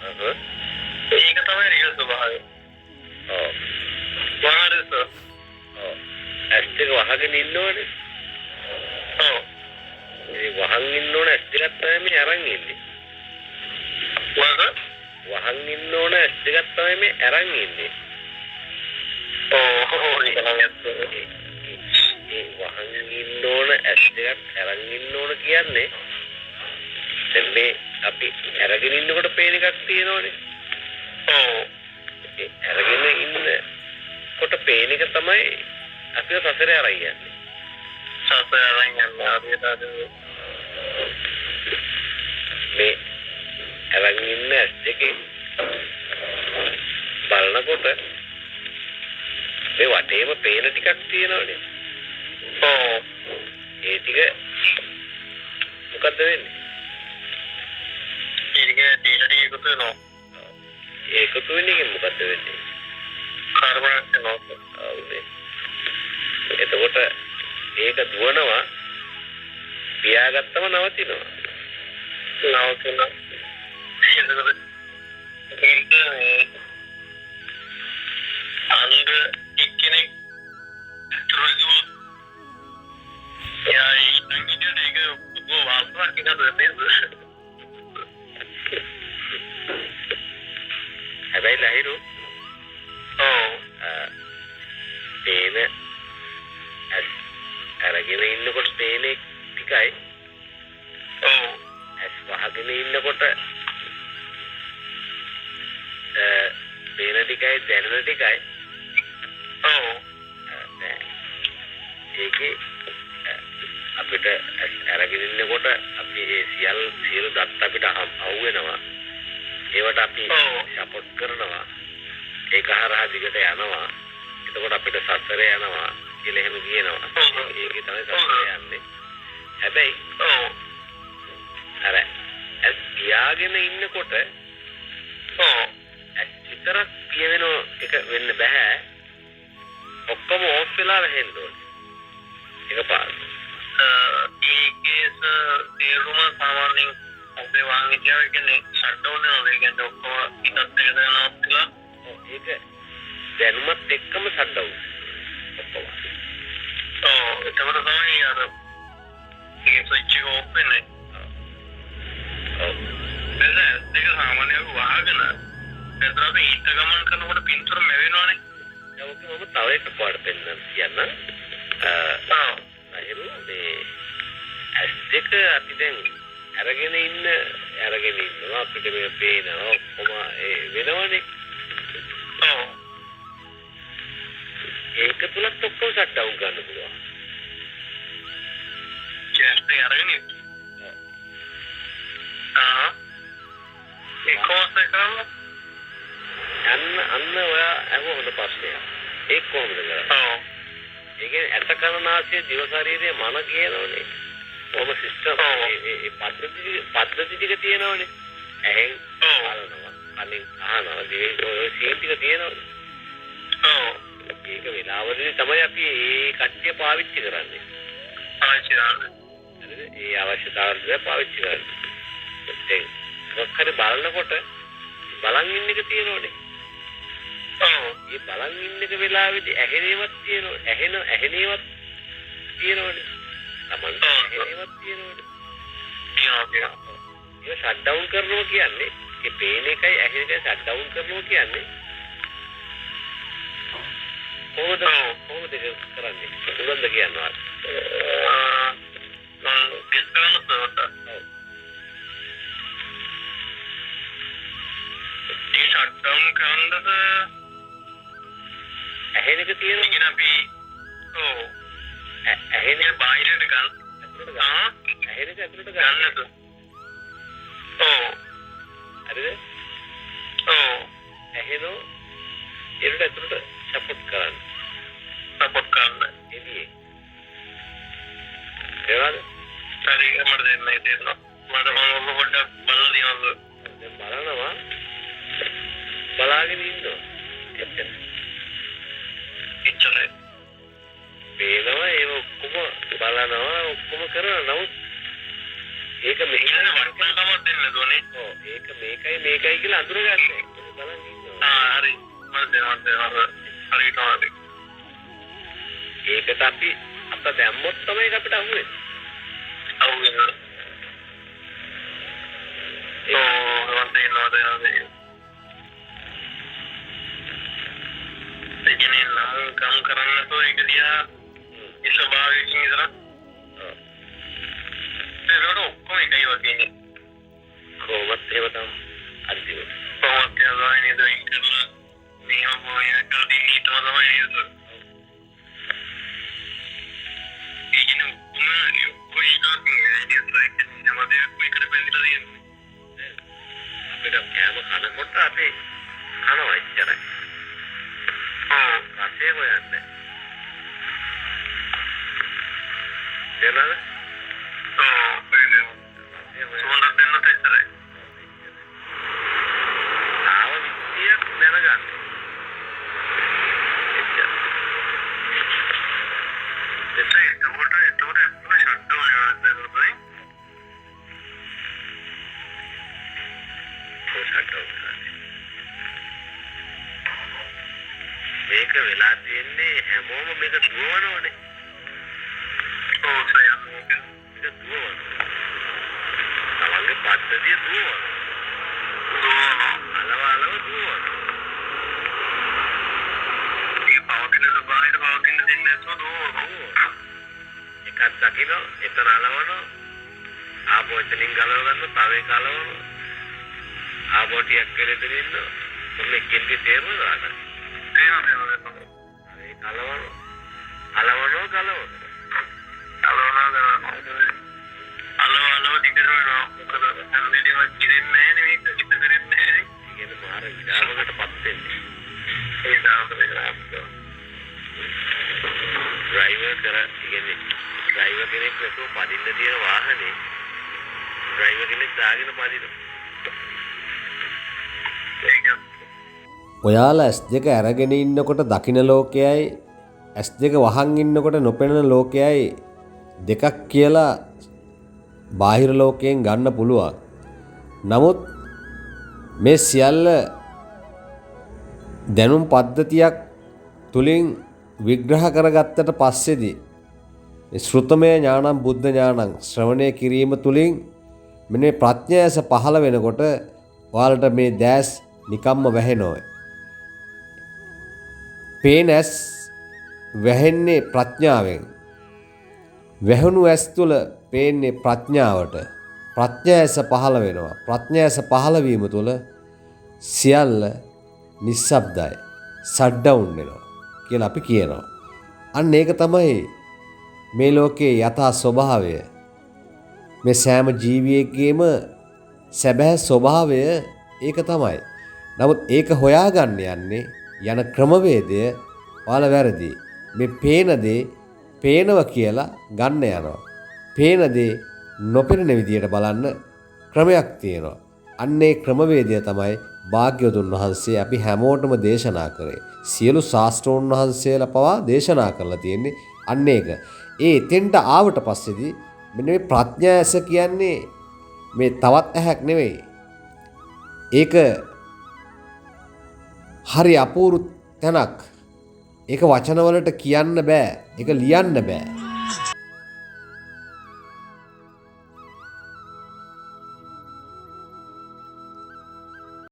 ඒක තමයි රියල් ස්වභාවය. ඔව්. වහරස. ඔව්. ඇස් දෙක වහගෙන ඉන්නවනේ. ඔව්. ඒ වහන් ඉන්න ඕන ඇස් දෙකක් තමයි මේ අරන් ඉන්නේ. වහන් ඉන්න ඕන ඇස් දෙකක් තමයි මේ අරන් ඉන්නේ. ඔව් ඒක නම් ඇත්ත. ඒ වහන් ඉන්න ඕන ඇස් දෙකක් අරන් ඉන්න ඕන කියන්නේ දැන් මේ අපි අරගෙන ඉන්නකොට පේන එකක් තියෙනවනේ. ඔව්. ඒ අරගෙන ඉන්නකොට පේන එක තමයි අපිව සසරේ අරන් යන්නේ. සසරේ අරන් යන්නේ ආදියට මේ අරන් ඉන්න ඇස් දෙකේ බලනකොට මේ වටේම පේන ටිකක් තියෙනවනේ. ඔව්. ඒ ටික මොකද්ද වෙන්නේ? ඒක ඩීටි එකතු වෙනවා. ඒකතු වෙන්නේ මොකද්ද වෙන්නේ? කාර්බන් වෙනවා. ඔව්නේ. එතකොට ඒක දුවනවා පියාගත්තම නවතිනවා. නවතිනවා. ඒක අන්ද එක්කෙනෙක් තුරුදු යයි නංගිට ඒක වාස්වා කියනද නේද? හැබැයි ලහිරු ඔව් පේන අරගෙන ඉන්නකොට පේන ටිකයි ඔව් ඇස් වහගෙන ඉන්නකොට පේන ටිකයි දැනෙන ටිකයි ඔව් ඒකේ අපිට අරගෙන ඉන්නකොට අපි ඒ සියලු දත් අපිට අහු වෙනවා. ඒවට අපි සපෝට් කරනවා. ඒක හරහා දිගට යනවා. එතකොට අපිට සසරේ යනවා කියලා එහෙම කියනවා. ඒකේ තමයි සසරේ යන්නේ. හැබැයි අර ඇස් පියාගෙන ඉන්නකොට ඇස් විතරක් පියවෙන එක වෙන්න බෑ. ඔක්කොම ඕෆ් වෙලා වෙහෙන්න ඕනේ. එකපාරට. ඒකේස තේරුම සාමාන්‍යයෙන් අපේ වාහනේ කියන්නේ ෂට් ඩවුන් වෙනවා. ඒ කියන්නේ ඔක්කොම පිටත් එක දානවා කියලා. ඒක දැනුමත් එක්කම ෂට් ඩවුන්. ඔක්කොම. එතකොට තමයි අර ඒ ස්විච් එක ඕෆ් වෙන්නේ. ඒක සාමාන්‍යයෙන් වහගෙන එතන අපි හිත ගමන් කරනකොට පින්තූර මැවෙනවනේ. ඒක මම තව එක පාඩ පෙන්නන්න කියන්න. අහිරු මේ ඇස් දෙක අපි දැන් අරගෙන ඉන්නවා අපිට මේ පේනවා ඔක්කොම ඒ වෙනවනේ. ඒක තුලත් ඔක්කොම ෂට් ඩවුන් ගන්න පුළුවන්. ජැස්ටි අරගෙන ඒකෝස් එකම අන්න ඔයා අහුව හොඳ ප්‍රශ්නයක්. ඒක කොහොමද කරන්නේ? ඒ කියන්නේ ඇට කනනාසය දිව ශරීරයේ මන කියනෝනේ. ඔබ සිස්ටම් ඒ පද්ධති ටික තියෙනවනේ. ඇහෙන් බලනවා, කනෙන් අහනවා, දිවෙන් ඔය සීන් ටික තියෙනවනේ. ඒක වෙලාවලදී තමයි අපි මේ කට්ටිය පාවිච්චි කරන්නේ. ඒ අවශ්‍යතාවය පාවිච්චි කරන්නේ. ඒ මොකක්ද බලනකොට බලන් ඉන්න එක තියෙනවනේ. ඒ බලන් ඉන්න එක වෙලාවේදී ඇහෙනේවත් තියෙනවා. ඇහෙනේවත් තියෙනවනේ. තමන් ඇහෙනේවත් තියෙනවනේ. ඒක ෂට් ඩවුන් කරනවා කියන්නේ ඒ පේන එකයි ඇහෙන එකයි ෂට් ඩවුන් කරනවා කියන්නේ කොහොමද ඒක කරන්නේ? උගන්ද කියනවා. ඒ ෂට් ඩවුන් කරනද ඇහෙන එක තියෙනවා. ඉතින් අපි ඇහෙන බාහිරට ගන්න ඇහෙන එක ඇතුළට ගන්නද? හරිද? ඇහෙනෝ ඒකට ඇතුළට සපෝට් කරන්න. එළියේ. ඒවද? හරි මට දෙන්නයි තේරෙනවා. මට මම පොඩ්ඩක් බලලා දිනවද? දැන් බලනවා. බලාගෙන ඉන්නවා. එච්චරයි. පේනවා ඒ ඔක්කොම බලනවා ඔක්කොම කරනවා. නමුත් ඒක මේ අඳුරගන්නේ. බලන් ඉන්නවා. හරි. මම හරියට හරි. ඒකට අපි අත දැම්මොත් තමයි අපිට අහුවෙන්නේ. අහුවෙන්නේ. ඒකනේ නම් කම් කරන්න තෝ ඒක දිහා ස්වභාවයෙන් ඉදලා ඒකට ඔක්කොම එකයි වගේ කොහොමද ඒව තමයි අන්තිම කොහොමද යනවා නේද ඉන්ටර්නල් නියම මොයකට දිනීට තමයි නේද ඒකනේ කොයි අපිට කෑම කනකොට අපි කනවා ඉච්චරයි. රසය හොයන්නේ. තේරෙනවද? සුවඳ දෙන්න තෙච්චරයි. ආව විදියක් දැනගන්න. එතකොට ෂට්ඩවුන් වෙනවා මේක වෙලා තියෙන්නේ හැමෝම මේක දුවනවනේ. ඔව් සයන් මේක දුවනවා. තමන්ගේ පද්ධතිය දුවනවා. අලව දුවනවා. මේ පවතින ස්වභාවයට පවතින දෙන්නේ දුවනවා. එකක් දකින්න එතන අලවනවා. ආපහු එතනින් ගලව ගන්න තව එක අලවනවා. ආපහු ටිකක් කෙලෙතන ඉන්නවා. මොන්නේ කෙන්දි තේරුණාද? තේරෙනවා. ඒ අලවනවා ගලවනවා. අලව දිගටම මොකද හැම වෙලේම කිරෙන්නේ නැහැ නේ මේක හිත කරන්නේ නැහැ නේ. ඉතින් මාර විඩාවකටපත් වෙන්නේ. ඒ දායකයෙක් ඩ්‍රයිවර් කෙනෙක් නැතුව පදින්න තියෙන වාහනේ ඩ්‍රයිවර් කෙනෙක් දාගෙන පදිනවා. ඔයාලා S2 අරගෙන ඉන්නකොට දකින ලෝකයයි S2 වහන් ඉන්නකොට නොපෙනෙන ලෝකයයි දෙකක් කියලා බාහිර ලෝකයෙන් ගන්න පුළුවන්. නමුත් මේ සියල්ල දැනුම් පද්ධතියක් තුලින් විග්‍රහ කරගත්තට පස්සේදී ශ්‍රුතමය ඥානං බුද්ධ ඥානං ශ්‍රවණය කිරීම තුලින් මෙන්න ප්‍රඥාස පහළ වෙනකොට ඔයාලට මේ දැස් නිකම්ම වැහෙනවා. පේන ඇස් වැහෙන්නේ ප්‍රඥාවෙන්. වැහුණු ඇස් තුල පේන්නේ ප්‍රඥාවට. ප්‍රඥාස පහළ වෙනවා. ප්‍රඥාස පහළ වීම තුල සියල්ල නිස්සබ්දයි. ෂට් ඩවුන් වෙනවා කියලා අපි කියනවා. අන්න ඒක තමයි මේ ලෝකයේ යථා ස්වභාවය. මේ සෑම ජීවියෙකගේම සැබෑ ස්වභාවය ඒක තමයි. නමුත් ඒක හොයාගන්න යන්නේ යන ක්‍රමවේදය ඔයාලා වැරදි. මේ පේන දේ පේනවා කියලා ගන්න යනවා. පේන දේ නොපෙනෙන විදියට බලන්න ක්‍රමයක් තියෙනවා. අන්නේ ක්‍රමවේදය තමයි භාග්‍යවතුන් වහන්සේ අපි හැමෝටම දේශනා කරේ. සියලු ශාස්ත්‍රෝන් වහන්සේලා පවා දේශනා කරලා තියෙන්නේ අන්න ඒක. එතෙන්ට ආවට පස්සේදී මෙන්න මේ ප්‍රඥාස කියන්නේ මේ තවත් ඇහැක් නෙවෙයි. ඒක හරි අපූර්ව තැනක්. ඒක වචන වලට කියන්න බෑ. ඒක ලියන්න බෑ.